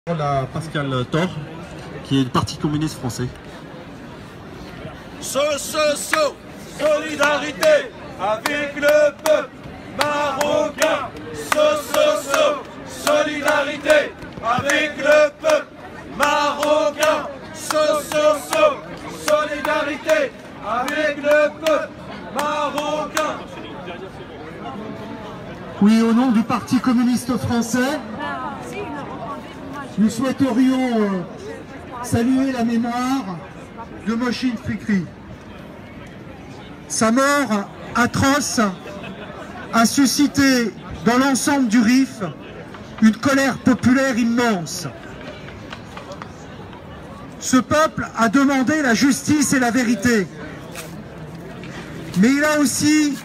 À Pascal Thor, qui est du Parti communiste français. Solidarité avec le peuple marocain. Solidarité avec le peuple marocain. Solidarité avec le peuple marocain. Oui, au nom du Parti communiste français, nous souhaiterions saluer la mémoire de Mohsin Fikri. Sa mort atroce a suscité dans l'ensemble du Rif une colère populaire immense. Ce peuple a demandé la justice et la vérité, mais il a aussi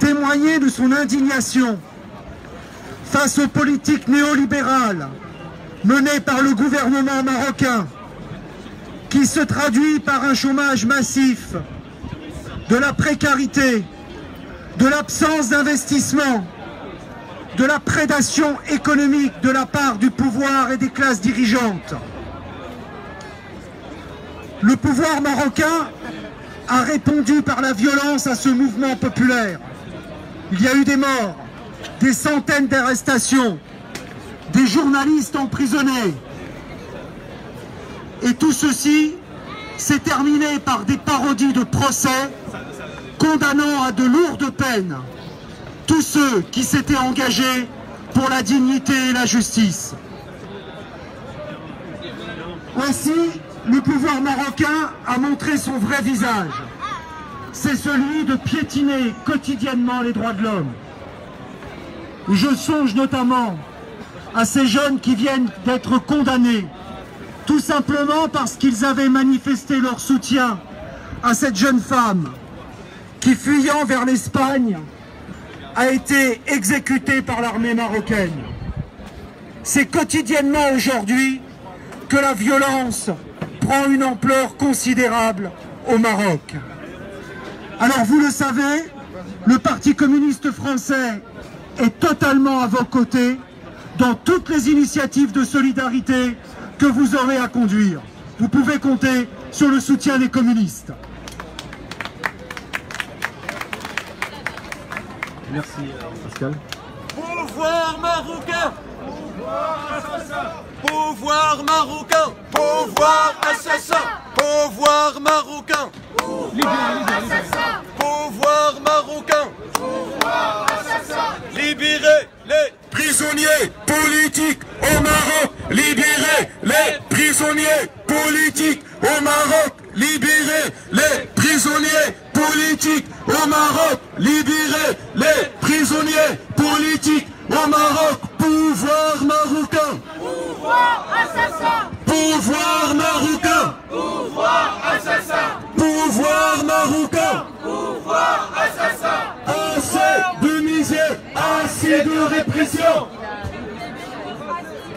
témoigné de son indignation face aux politiques néolibérales menées par le gouvernement marocain, qui se traduit par un chômage massif, de la précarité, de l'absence d'investissement, de la prédation économique de la part du pouvoir et des classes dirigeantes. Le pouvoir marocain a répondu par la violence à ce mouvement populaire. Il y a eu des morts, des centaines d'arrestations, des journalistes emprisonnés. Et tout ceci s'est terminé par des parodies de procès condamnant à de lourdes peines tous ceux qui s'étaient engagés pour la dignité et la justice. Ainsi, le pouvoir marocain a montré son vrai visage. C'est celui de piétiner quotidiennement les droits de l'homme. Je songe notamment à ces jeunes qui viennent d'être condamnés, tout simplement parce qu'ils avaient manifesté leur soutien à cette jeune femme qui, fuyant vers l'Espagne, a été exécutée par l'armée marocaine. C'est quotidiennement aujourd'hui que la violence prend une ampleur considérable au Maroc. Alors vous le savez, le Parti communiste français est totalement à vos côtés dans toutes les initiatives de solidarité que vous aurez à conduire. Vous pouvez compter sur le soutien des communistes. Merci Pascal. Pouvoir marocain. Pouvoir marocain. Pouvoir assassin. Pouvoir marocain. Pouvoir marocain. Libérez les prisonniers politiques au Maroc. Libérez les prisonniers politiques au Maroc. Libérez les prisonniers politiques au Maroc. Libérez les prisonniers politiques au Maroc. Pouvoir marocain. Pouvoir assassin. Pouvoir marocain. Pouvoir assassin. Pouvoir marocain. Pouvoir assassin. Assez de misère, assez de répression.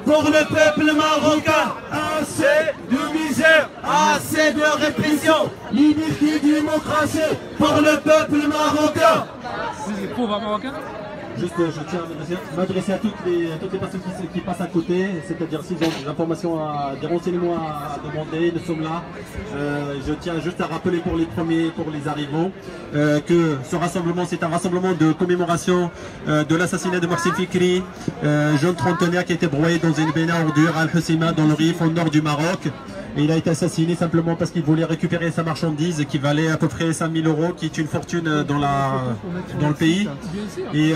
Pour le peuple marocain, assez de misère, assez de répression. Liberté, démocratie pour le peuple marocain. Pouvoir marocain. Juste, je tiens à m'adresser à toutes les personnes qui passent à côté, c'est-à-dire s'ils ont des informations, des renseignements à demander, nous sommes là. Je tiens juste à rappeler pour les arrivants, que ce rassemblement, c'est un rassemblement de commémoration de l'assassinat de Mohsin Fikri, jeune trentenaire qui a été broyé dans une benne à ordures à Al-Hoceima dans le Rif, au nord du Maroc. Et il a été assassiné simplement parce qu'il voulait récupérer sa marchandise qui valait à peu près 5 000 €, qui est une fortune dans le pays, et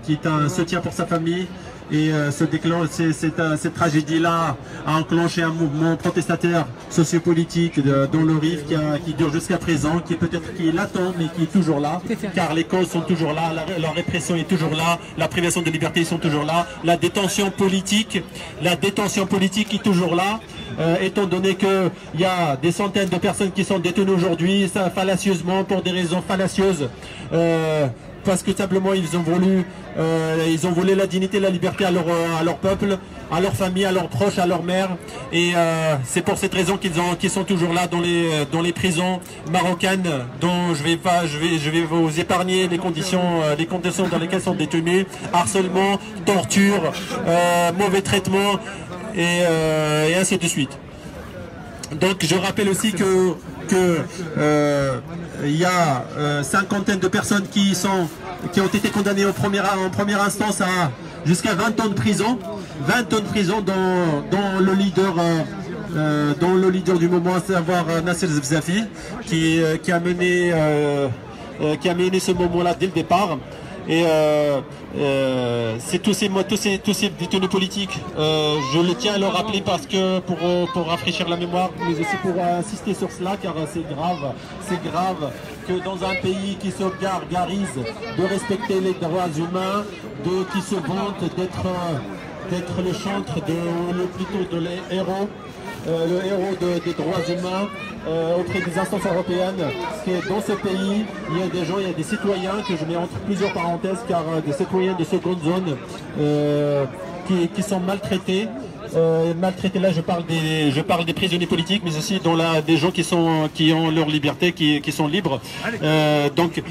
qui est un soutien pour sa famille. Et cette tragédie-là a enclenché un mouvement protestataire sociopolitique dans le Rif qui dure jusqu'à présent, qui est latent mais qui est toujours là, car les causes sont toujours là, la répression est toujours là, la privation de liberté sont toujours là, la détention politique est toujours là, étant donné qu'il y a des centaines de personnes qui sont détenues aujourd'hui, fallacieusement, pour des raisons fallacieuses. Parce que simplement ils ont volé la dignité et la liberté à leur peuple, à leur famille, à leurs proches, à leur mère. Et c'est pour cette raison qu'ils sont toujours là dans les prisons marocaines, dont je vais vous épargner les conditions dans lesquelles sont détenus: harcèlement, torture, mauvais traitement, et ainsi de suite. Donc je rappelle aussi que il y a cinquantaine de personnes qui ont été condamnées en première instance à jusqu'à 20 ans de prison. 20 ans de prison dont le leader du moment, à savoir Nasser Zefzafi, qui a mené ce moment-là dès le départ. Et c'est tous ces détenus politiques, je le tiens à le rappeler parce que pour rafraîchir la mémoire, mais aussi pour insister sur cela, car c'est grave que dans un pays qui se gargarise de respecter les droits humains, qui se vante d'être le chantre, plutôt de les héros. Le héros des droits humains auprès des instances européennes, que dans ce pays, il y a des gens, il y a des citoyens, que je mets entre plusieurs parenthèses, car des citoyens de seconde zone qui sont maltraités. Maltraités, là je parle des prisonniers politiques, mais aussi des gens qui ont leur liberté, qui sont libres. Donc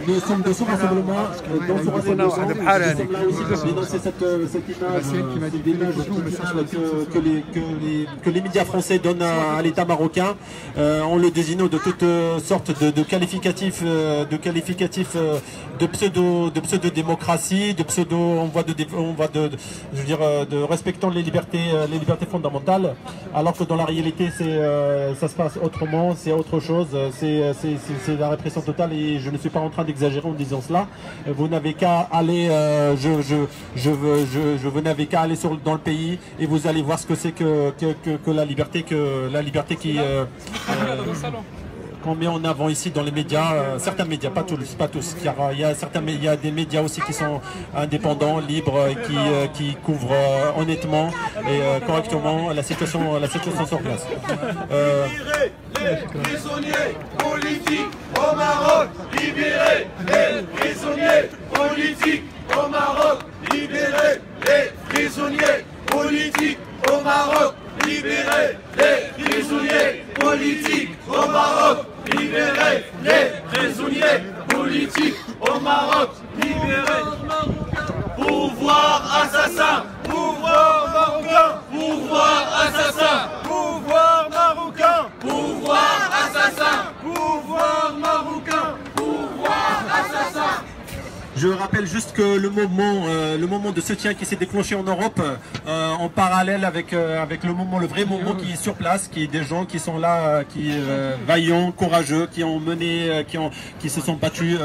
nous sommes dans ce rassemblement, dénoncer cette image que les médias français donnent à l'État marocain, en le désignant de toutes sortes de qualificatifs de pseudo-démocratie, de de respectant les libertés fondamentales, alors que dans la réalité ça se passe autrement, c'est autre chose, c'est la répression totale, et je ne suis pas en train d'exagérer en disant cela. Vous n'avez qu'à aller, vous n'avez qu'à aller dans le pays et vous allez voir ce que c'est que la liberté qui qu'on met en avant ici dans les médias, certains médias, pas tous, car il y a des médias aussi qui sont indépendants, libres, et qui couvrent honnêtement et correctement la situation sur place. Les prisonniers politiques au Maroc, libérez les prisonniers politiques au Maroc, libérez les prisonniers politiques au Maroc, libérez les prisonniers politiques au Maroc, libérez les prisonniers politiques au Maroc, libérez. Pouvoir assassin, pouvoir marocain, pouvoir assassin, pouvoir marocain, pouvoir assassin, pouvoir marocain, pouvoir assassin. Je rappelle juste que le moment de soutien qui s'est déclenché en Europe, en parallèle avec le vrai moment qui est sur place, qui est des gens qui sont là, vaillants, courageux, qui se sont battus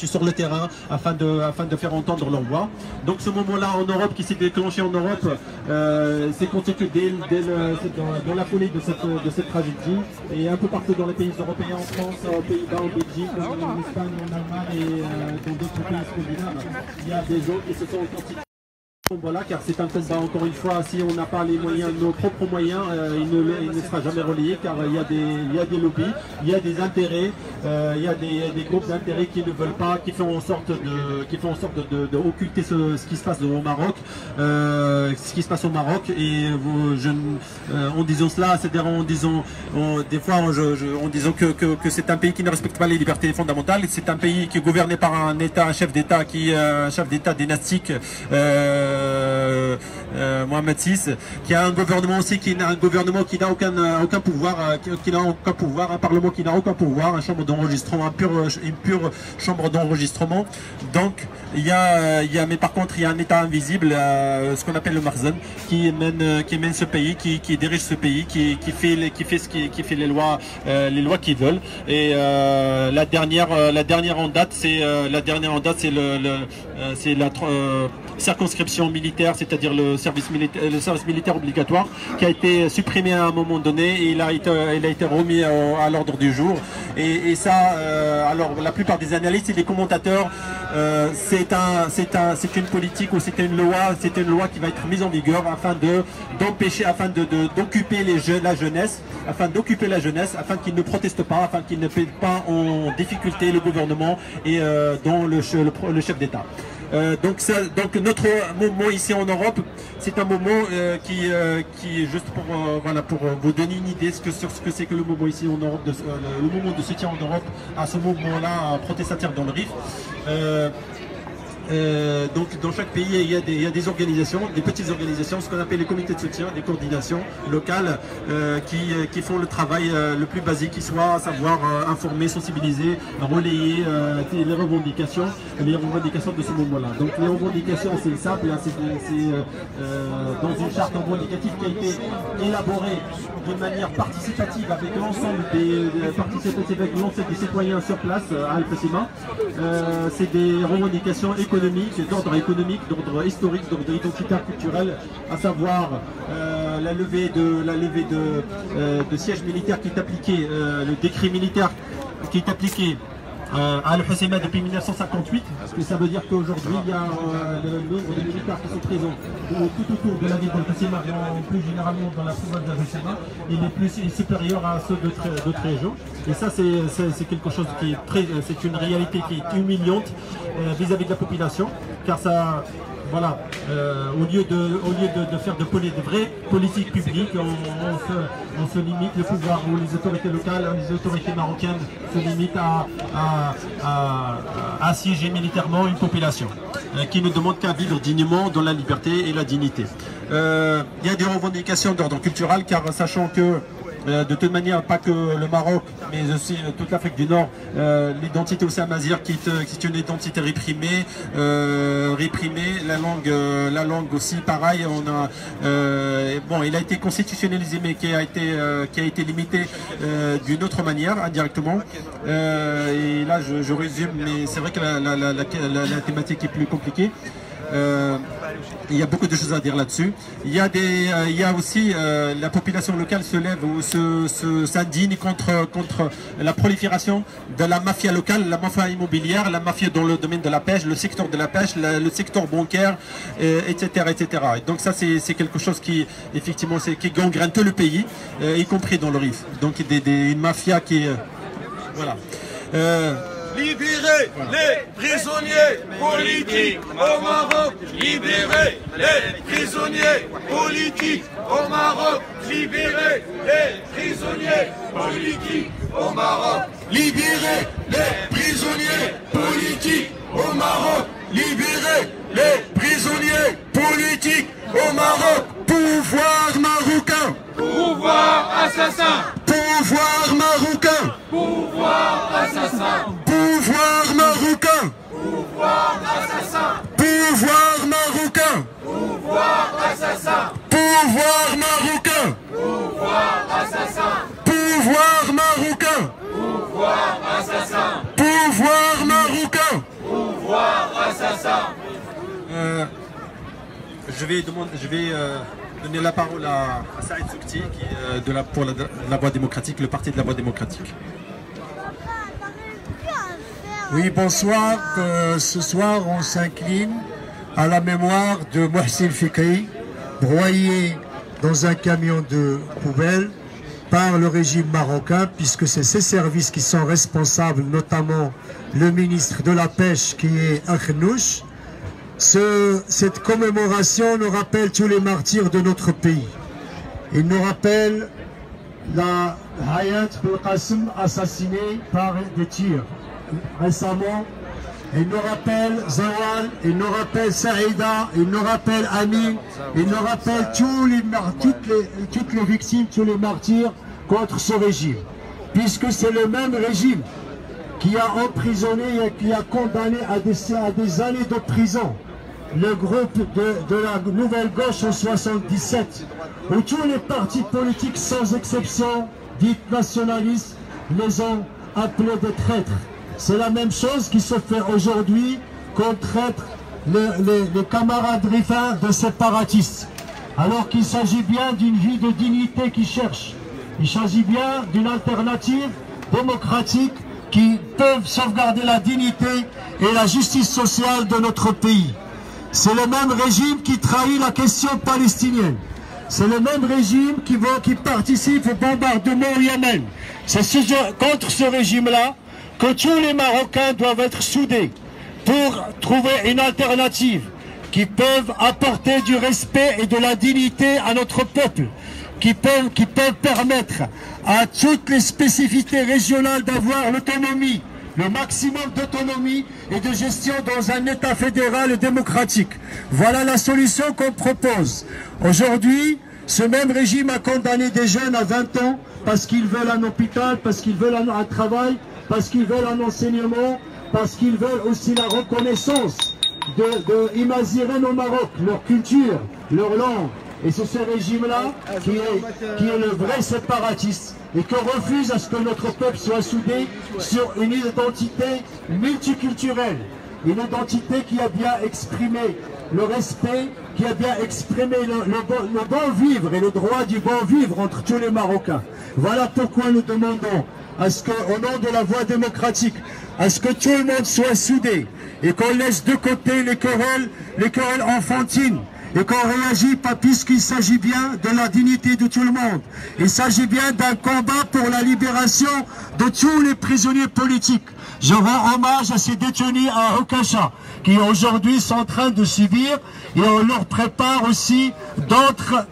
sur le terrain afin de faire entendre leur voix. Donc ce moment-là en Europe qui s'est déclenché en Europe, s'est constitué dans la foulée de cette tragédie, et un peu partout dans les pays européens, en France, aux Pays-Bas, en Belgique, en Espagne, en Allemagne et dans d'autres pays scandinaves. Il y a des gens qui se sont constitués. Voilà, car c'est un combat, encore une fois, si on n'a pas les moyens, nos propres moyens, il ne sera jamais relayé, car il y a des lobbies, il y a des intérêts, il y a des groupes d'intérêts qui ne veulent pas, qui font en sorte de occulter ce qui se passe au Maroc, et en disant cela, c'est-à-dire en disant que c'est un pays qui ne respecte pas les libertés fondamentales, c'est un pays qui est gouverné par un chef d'État dynastique, Mohamed VI, qui a un gouvernement aussi qui n'a aucun pouvoir, un parlement qui n'a aucun pouvoir, une chambre d'enregistrement, une pure chambre d'enregistrement. Donc mais par contre il y a un État invisible, ce qu'on appelle le Marzan, qui mène ce pays, qui dirige ce pays, qui fait les lois qu'ils veulent. Et la dernière en date, c'est la circonscription militaire, c'est-à-dire le service militaire obligatoire, qui a été supprimé à un moment donné, et il a été remis à l'ordre du jour. Et ça, alors la plupart des analystes et des commentateurs, c'est une politique, ou c'est une loi qui va être mise en vigueur afin d'occuper la jeunesse, afin qu'ils ne protestent pas, afin qu'ils ne mettent pas en difficulté le gouvernement et dont le chef d'État. Donc notre mouvement ici en Europe, c'est un mouvement qui juste pour vous donner une idée sur ce que c'est que le mouvement ici en Europe, le mouvement de soutien en Europe à ce mouvement-là protestataire dans le Rif. donc dans chaque pays il y a des organisations, des petites organisations, ce qu'on appelle les comités de soutien, des coordinations locales qui font le travail le plus basique qui soit, à savoir informer, sensibiliser, relayer les revendications de ce moment-là. Donc les revendications c'est simple, hein, c'est dans une charte revendicative qui a été élaborée d'une manière participative avec l'ensemble des citoyens sur place à Al-Qasima. C'est des revendications économiques, d'ordre économique, d'ordre historique, d'ordre identitaire, culturel, à savoir la levée de siège militaire qui est appliqué, le décret militaire qui est appliqué à Al-Qasima depuis 1958, parce que ça veut dire qu'aujourd'hui il y a le nombre de militaires qui sont présents tout autour de la ville d'Al-Qasima, plus généralement dans la province d'Al-Qasima, il est supérieur à ceux d'autres régions. Et ça c'est quelque chose qui est c'est une réalité qui est humiliante vis-à-vis de la population, car ça, voilà, au lieu de faire de vraies politiques publiques, on se limite, le pouvoir ou les autorités locales, les autorités marocaines se limitent à assiéger militairement une population qui ne demande qu'à vivre dignement dans la liberté et la dignité. Il y a des revendications d'ordre culturel, car sachant que de toute manière, pas que le Maroc, mais aussi toute l'Afrique du Nord, l'identité aussi amazigh qui est une identité réprimée, la langue aussi, pareil. On a, bon, il a été constitutionnalisé, mais qui a été limité d'une autre manière, indirectement. Et là, je résume, mais c'est vrai que la thématique est plus compliquée. Il y a beaucoup de choses à dire là-dessus. Il y a aussi la population locale se lève ou s'indigne contre la prolifération de la mafia locale, la mafia immobilière, la mafia dans le domaine de la pêche, le secteur de la pêche, le secteur bancaire, etc., etc. Et donc ça c'est quelque chose qui effectivement qui gangrène tout le pays, y compris dans le Rif. Donc une mafia qui voilà. Libérez les prisonniers politiques au Maroc. Libérez les prisonniers politiques au Maroc. Libérez les prisonniers politiques au Maroc. Libérez les prisonniers politiques au Maroc. Libérez les prisonniers politiques au Maroc. Pouvoir marocain. Pouvoir assassin. Pouvoir marocain. Pouvoir assassin. Pouvoir marocain. Pouvoir assassin. Pouvoir marocain. Pouvoir assassin. Pouvoir marocain. Pouvoir assassin. Pouvoir marocain. Pouvoir assassin. Pouvoir marocain. Pouvoir assassin. Je vais donner la parole à Saïd Soukti qui est pour la Voix démocratique, le parti de la Voix démocratique. Oui, bonsoir. Ce soir, on s'incline à la mémoire de Mohsin Fikri, broyé dans un camion de poubelle par le régime marocain, puisque c'est ces services qui sont responsables, notamment le ministre de la Pêche qui est Akhnouch. Cette commémoration nous rappelle tous les martyrs de notre pays. Il nous rappelle la Hayat Belkacem assassinée par des tirs récemment. Il nous rappelle Zawal, il nous rappelle Saïda, il nous rappelle Amin, il nous rappelle toutes les victimes, tous les martyrs contre ce régime. Puisque c'est le même régime qui a emprisonné et qui a condamné à des années de prison le groupe de la Nouvelle Gauche en 77, où tous les partis politiques sans exception, dits nationalistes, les ont appelés des traîtres. C'est la même chose qui se fait aujourd'hui qu'on traite les camarades rifains de séparatistes. Alors qu'il s'agit bien d'une vie de dignité qu'ils cherchent. Il s'agit bien d'une alternative démocratique qui peut sauvegarder la dignité et la justice sociale de notre pays. C'est le même régime qui trahit la question palestinienne. C'est le même régime qui participe au bombardement au Yémen. C'est contre ce régime-là que tous les Marocains doivent être soudés pour trouver une alternative qui peuvent apporter du respect et de la dignité à notre peuple, qui peuvent permettre à toutes les spécificités régionales d'avoir l'autonomie le maximum d'autonomie et de gestion dans un État fédéral et démocratique. Voilà la solution qu'on propose. Aujourd'hui, ce même régime a condamné des jeunes à 20 ans parce qu'ils veulent un hôpital, parce qu'ils veulent un travail, parce qu'ils veulent un enseignement, parce qu'ils veulent aussi la reconnaissance de Imaziren au Maroc, leur culture, leur langue. Et c'est ce régime-là qui est le vrai séparatiste et qui refuse à ce que notre peuple soit soudé sur une identité multiculturelle, une identité qui a bien exprimé le respect, qui a bien exprimé le bon vivre et le droit du bon vivre entre tous les Marocains. Voilà pourquoi nous demandons à ce qu'au nom de la voie démocratique, à ce que tout le monde soit soudé et qu'on laisse de côté les querelles enfantines et qu'on réagit pas puisqu'il s'agit bien de la dignité de tout le monde. Il s'agit bien d'un combat pour la libération de tous les prisonniers politiques. Je rends hommage à ces détenus à Hokacha qui aujourd'hui sont en train de subir et on leur prépare aussi d'autres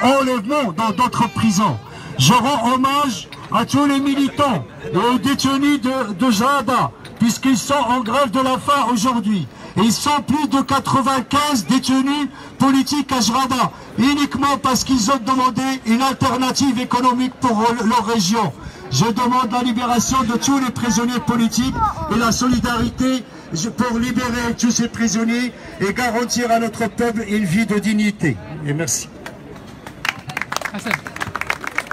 enlèvements dans d'autres prisons. Je rends hommage à tous les militants et aux détenus de Jada puisqu'ils sont en grève de la faim aujourd'hui. Et ils sont plus de 95 détenus politiques à Jrada, uniquement parce qu'ils ont demandé une alternative économique pour leur région. Je demande la libération de tous les prisonniers politiques et la solidarité pour libérer tous ces prisonniers et garantir à notre peuple une vie de dignité. Et merci.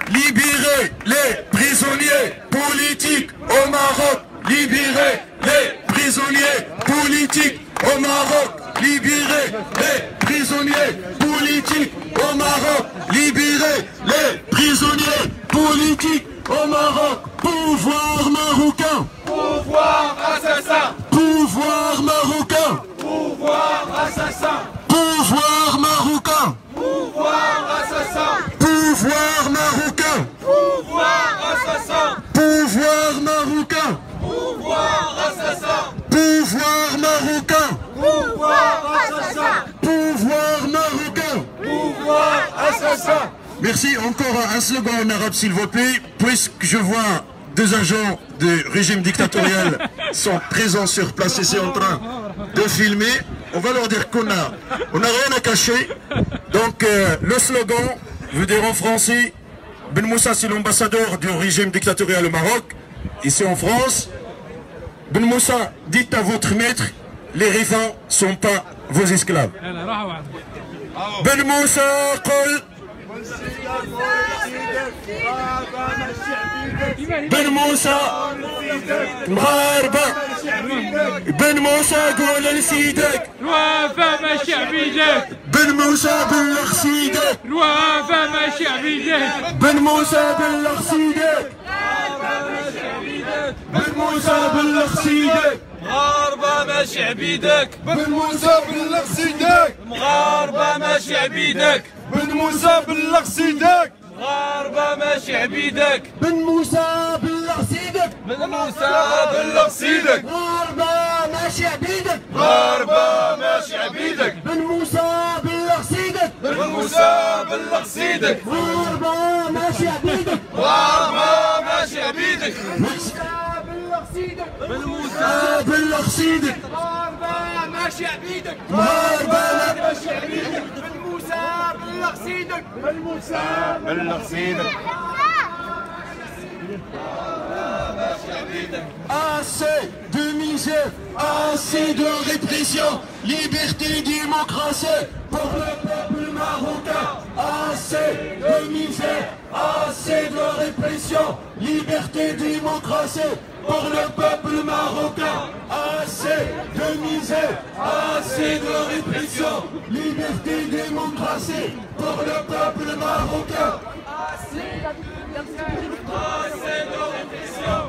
Libérez les prisonniers politiques au Maroc. Libérez les prisonniers politiques au Maroc. Libérez les prisonniers politiques au Maroc. Libérez les prisonniers politiques au Maroc. Pouvoir marocain. Pouvoir assassin. Pouvoir marocain. Pouvoir assassin. Pouvoir marocain. Pouvoir assassin. Pouvoir marocain. Pouvoir assassin. Pouvoir marocain. Pouvoir assassin. Pouvoir marocain. Pouvoir assassin. Pouvoir marocain. Pouvoir assassin. Merci. Encore un slogan en arabe s'il vous plaît, puisque je vois deux agents du régime dictatorial sont présents sur place et c'est en train de filmer. On va leur dire qu'on n'a rien à cacher. Donc le slogan veut dire en français, Ben Moussa c'est l'ambassadeur du régime dictatorial au Maroc, ici en France. Ben Moussa, dites à votre maître, les rivins ne sont pas vos esclaves. Ben Moussa, قل Ben Moussa مغاربة Ben Moussa قول لسيدك الوفا ماشي عبيدك Ben Moussa بلغ سيدك الوفا ماشي عبيدك Ben Moussa بلغ سيدك Ben Moussa بلغ سيدك مغاربة ماشي عبيدك Ben Moussa بلغ سيدك مغاربة ماشي عبيدك Ben Moussa بلغ سيدك مغاربة ماشي عبيدك Ben Moussa بلغ سيدك Ben Moussa بلغ سيدك مغاربة ماشي عبيدك مغاربة ماشي عبيدك Ben Moussa بلغ سيدك Ben Moussa بلغ سيدك مغاربة ماشي عبيدك مغاربة ماشي عبيدك Ben Moussa بلغ سيدك مغاربة ماشي عبيدك مغاربة ماشي عبيدك Ben Moussa بلغ سيدك Ben Moussa بلغ سيدك Assez de misère, assez de répression, liberté, démocratie pour le peuple marocain. Assez de misère, assez de répression, liberté, démocratie pour le peuple marocain. Assez de misère, assez de répression, liberté, démocratie pour le peuple marocain. Assez de répression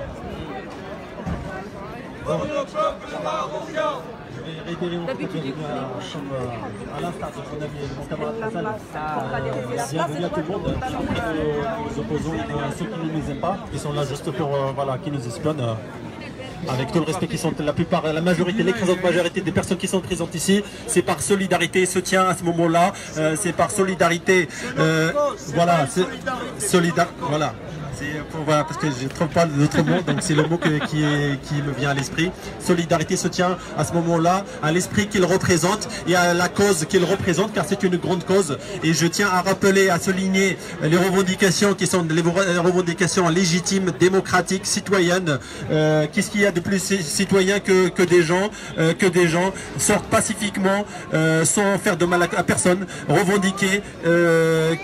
pour le peuple marocain. Je vais réitérer mon propos comme à l'instar de mon ami mon camarade Hassan. Bienvenue à tout le monde, y compris nos opposants et ceux qui ne nous aiment pas, qui sont là juste pour voilà, qui nous espionnent. Avec tout le respect qui sont la plupart, la majorité, l'écrasante majorité des personnes qui sont présentes ici, c'est par solidarité, soutien à ce moment-là, c'est par solidarité, voilà, voilà. Parce que je ne trouve pas d'autre mot, donc c'est le mot qui me vient à l'esprit. Solidarité se tient à ce moment-là, à l'esprit qu'il représente et à la cause qu'il représente, car c'est une grande cause. Et je tiens à rappeler, à souligner les revendications qui sont les revendications légitimes, démocratiques, citoyennes. Qu'est-ce qu'il y a de plus citoyen que des gens sortent pacifiquement, sans faire de mal à personne, revendiquer,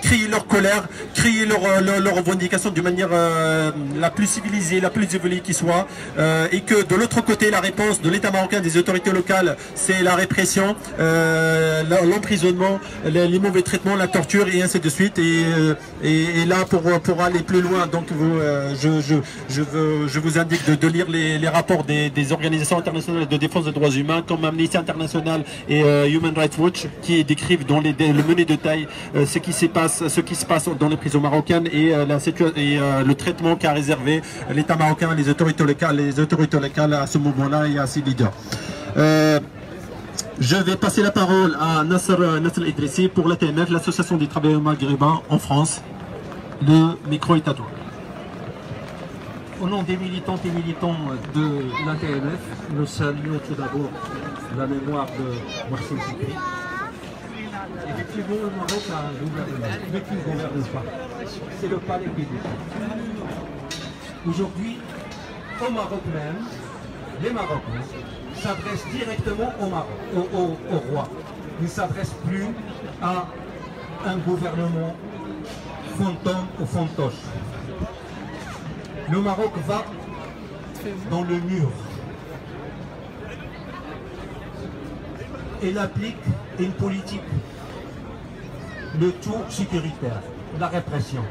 crier leur colère, crier leurs revendications d'une manière la plus civilisée, la plus évoluée qui soit, et que de l'autre côté, la réponse de l'État marocain, des autorités locales, c'est la répression, l'emprisonnement, les mauvais traitements, la torture et ainsi de suite. Et là, pour aller plus loin, donc je vous indique de lire les rapports des organisations internationales de défense des droits humains comme Amnesty International et Human Rights Watch, qui décrivent dans le menu détail ce qui se passe dans les prisons marocaines et le traitement qu'a réservé l'État marocain, les autorités locales à ce moment-là et à ses leaders. Je vais passer la parole à Nasser Idrissi pour l'ATMF, l'Association des travailleurs maghrébins en France. Le micro est à toi. Au nom des militantes et militants de l'ATMF, nous saluons tout d'abord la mémoire de Mohsin Fikri. Effectivement, le Maroc a un gouvernement, mais qui ne gouverne pas. C'est le palais qui décide. Aujourd'hui, au Maroc même, les Marocains s'adressent directement au roi. Ils ne s'adressent plus à un gouvernement fantôme ou fantoche. Le Maroc va dans le mur. Il applique une politique, le tout sécuritaire, la répression.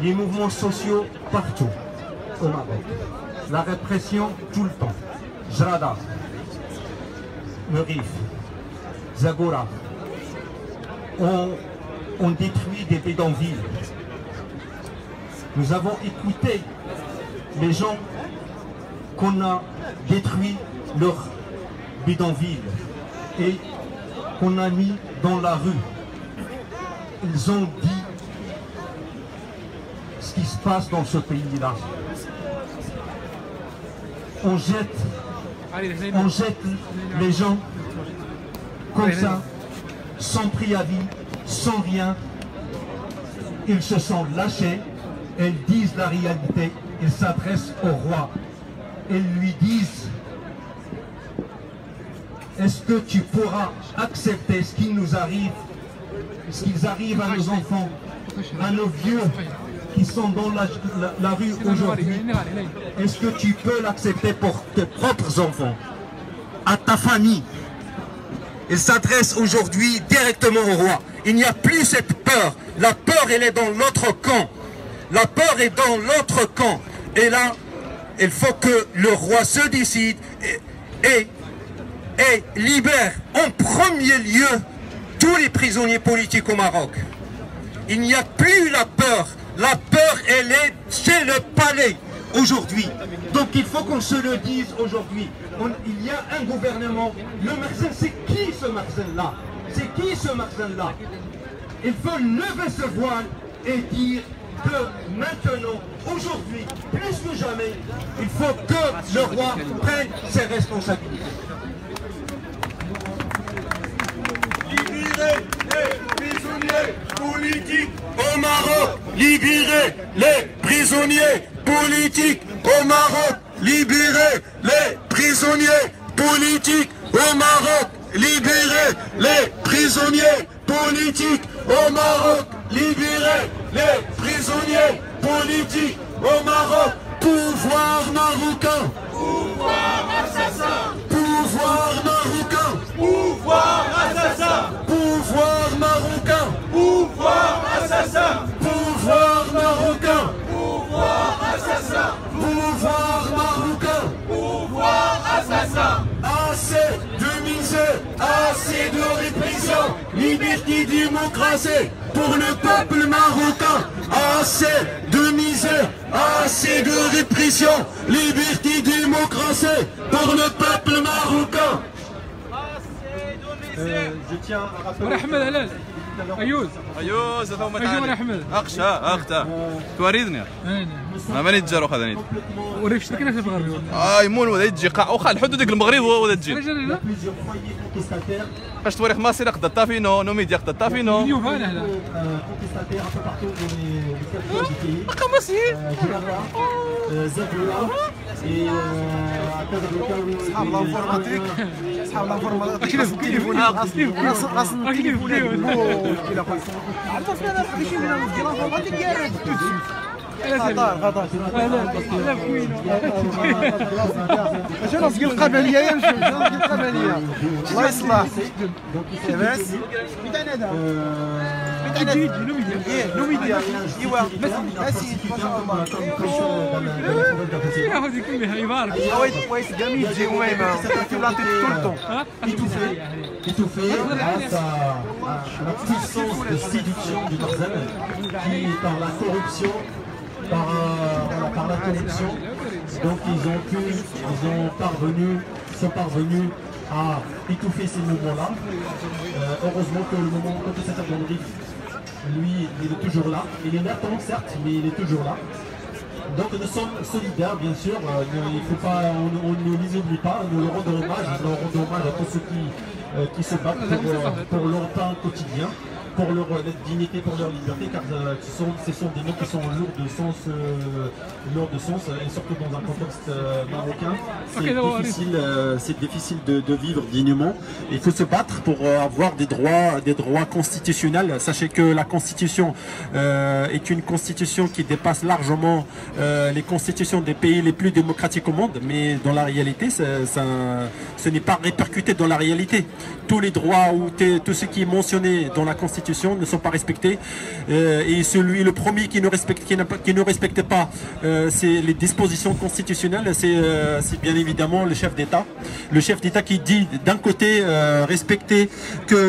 Les mouvements sociaux partout au Maroc. La répression tout le temps. Jrada, Merif, Zagora. On détruit des bidonvilles. Nous avons écouté les gens qu'on a détruit leurs bidonvilles et qu'on a mis dans la rue. Ils ont dit ce qui se passe dans ce pays-là. On jette les gens comme ça, sans préavis, sans rien. Ils se sont lâchés, ils disent la réalité, ils s'adressent au roi. Ils lui disent: est-ce que tu pourras accepter ce qui nous arrive, ce qui arrive à nos enfants, à nos vieux qui sont dans la rue aujourd'hui? Est-ce que tu peux l'accepter pour tes propres enfants, à ta famille? Il s'adresse aujourd'hui directement au roi. Il n'y a plus cette peur. La peur, elle est dans notre camp. La peur est dans l'autre camp. Et là, il faut que le roi se décide et libère en premier lieu tous les prisonniers politiques au Maroc. Il n'y a plus la peur. La peur, elle est chez le palais aujourd'hui. Donc il faut qu'on se le dise aujourd'hui. Il y a un gouvernement. Le Mohsin, c'est qui ce Mohsin-là? C'est qui ce Mohsin-là? Il faut lever ce voile et dire que maintenant, aujourd'hui, plus que jamais, il faut que le roi prenne ses responsabilités. Libérer les prisonniers politiques au Maroc. Libérer les prisonniers politiques au Maroc. Libérer les prisonniers politiques au Maroc. Libérer les prisonniers politiques au Maroc. Libérer les prisonniers politiques au Maroc. Pouvoir marocain. Pouvoir assassin. Pouvoir marocain. Pouvoir assassin. Pouvoir marocain. Pouvoir assassin. Pouvoir marocain. Pouvoir assassin. Pouvoir marocain. Pouvoir assassin. Assez de misère, assez de répression. Liberté, démocratie pour le peuple marocain. Assez de misère, assez de répression. Liberté, démocratie pour le peuple marocain. Je tiens à rappeler. أيوز هذا هما أجي ولا أحمد أخشى توريدني ما نتجارو خذني وريف شتكنا في الغرب يمون ولا يجي قاع وخا الحدود ديك المغرب ولا تجي باش توريخ ماسير قد الطافينو نو ميديا قد الطافينو اليوم هذا هذا ماسير اصحاب لانفورماتيك اصحاب لانفورماتيك خاص التليفون خاص التليفون عرفت انا شي من لانفورماتيك يا خطر شنو نسقي القبليه يمشي نسقي القبليه الله يصلح لاباس بدانا هذا نو ميديا ايوا ماشي ما شاء الله يا هذيك كلها يبارك ويس جميل تجي وميمه tu l'as tout le temps étouffé grâce à la puissance de séduction du Tarzan qui par la corruption par la corruption donc ils sont parvenus à étouffer ces mouvements-là. Heureusement que le moment contestateur de Rif, lui, il est toujours là. Il est latent, certes, mais il est toujours là. Donc nous sommes solidaires, bien sûr. Il faut pas, on ne les oublie pas. Nous leur rendons hommage. Nous leur rendons hommage à tous ceux qui se battent pour leur pain quotidien, pour leur dignité, pour leur liberté, car ce sont des mots qui sont lourds de sens, et surtout dans un contexte marocain. C'est difficile de vivre dignement. Il faut se battre pour avoir des droits constitutionnels. Sachez que la Constitution est une constitution qui dépasse largement les constitutions des pays les plus démocratiques au monde, mais dans la réalité, ce n'est pas répercuté dans la réalité. Tous les droits ou tout ce qui est mentionné dans la Constitution ne sont pas respectés, et le premier qui ne respecte pas c'est les dispositions constitutionnelles, c'est bien évidemment le chef d'État qui dit d'un côté respecter que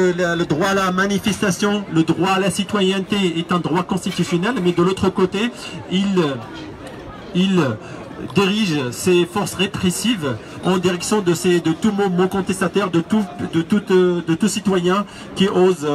le droit à la manifestation, le droit à la citoyenneté est un droit constitutionnel, mais de l'autre côté il dirige ses forces répressives en direction de tout mot contestataire, de tout citoyen qui ose